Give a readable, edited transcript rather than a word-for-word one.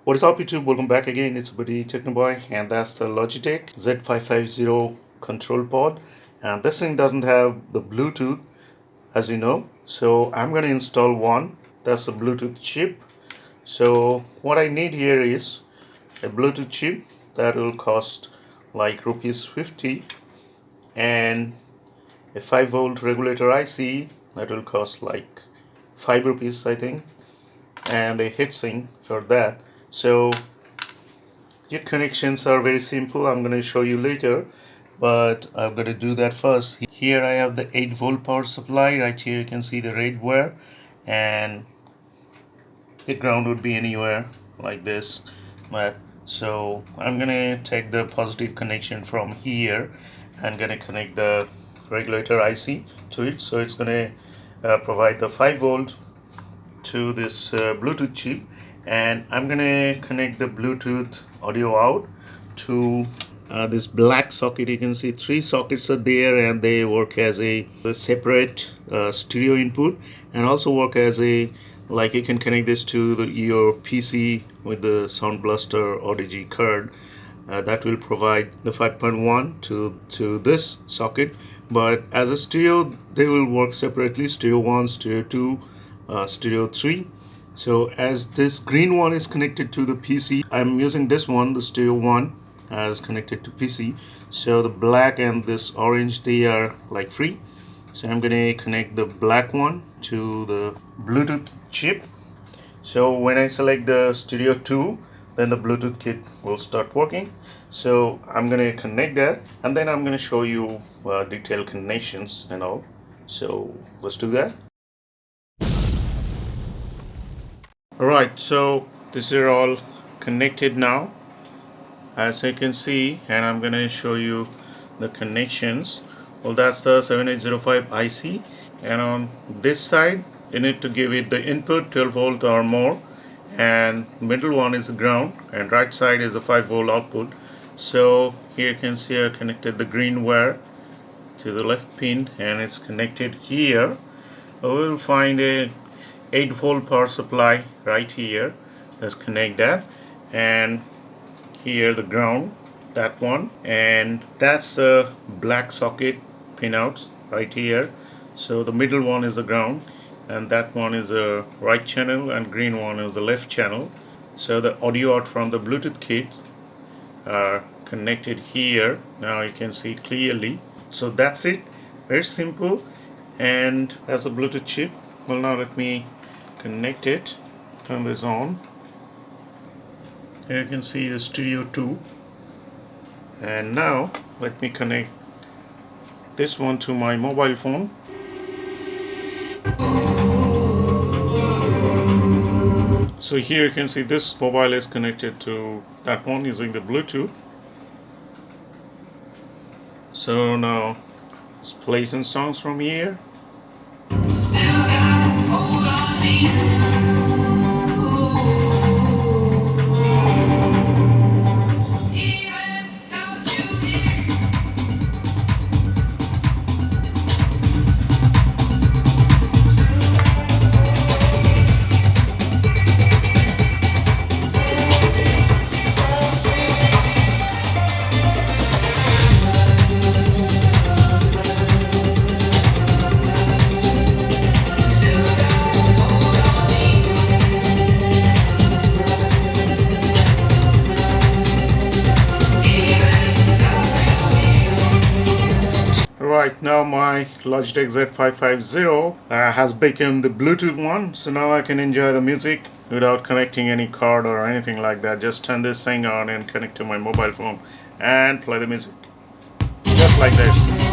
What is up YouTube? Welcome back again. It's buddy Technoboy, and that's the Logitech Z550 control pod. And this thing doesn't have the Bluetooth, as you know. So I'm going to install one. That's the Bluetooth chip. So what I need here is a Bluetooth chip that will cost like rupees 50, and a 5-volt regulator IC that will cost like 5 rupees, I think, and a heatsink for that. So your connections are very simple. I'm going to show you later, but I'm going to do that first. Here I have the 8-volt power supply. Right here you can see the red wire, and the ground would be anywhere like this. But so I'm going to take the positive connection from here and going to connect the regulator IC to it. So it's going to provide the 5-volt to this Bluetooth chip, and I'm gonna connect the Bluetooth audio out to this black socket. You can see 3 sockets are there, and they work as a separate stereo input, and also work as a, like, you can connect this to your PC with the Sound Blaster Audio card. That will provide the 5.1 to this socket, but as a stereo they will work separately: stereo 1, stereo 2, stereo 3. So as this green one is connected to the PC, I'm using this one, the stereo 1, as connected to PC. So the black and this orange, they are like free. So I'm going to connect the black one to the Bluetooth chip. So when I select the stereo 2, then the Bluetooth kit will start working. So I'm going to connect that, and then I'm going to show you detailed connections and all. So let's do that. Alright, so these are all connected now, as you can see, and I'm going to show you the connections. Well, that's the 7805 IC, and on this side you need to give it the input 12 volt or more, and middle one is the ground, and right side is the 5-volt output. So here you can see I connected the green wire to the left pin, and it's connected here. We'll find a 8-volt power supply right here. Let's connect that, and here the ground, that one, and that's the black socket pinouts right here. So the middle one is the ground, and that one is the right channel, and green one is the left channel. So the audio out from the Bluetooth kit are connected here. Now you can see clearly. So that's it, very simple, and that's a Bluetooth chip. Well, now let me connect it, turn this on. Here you can see the stereo 2, and now let me connect this one to my mobile phone. So here you can see this mobile is connected to that one using the Bluetooth. So now let's play some songs from here. Right now my Logitech Z550 has become the Bluetooth one, so now I can enjoy the music without connecting any card or anything like that. Just turn this thing on and connect to my mobile phone and play the music just like this.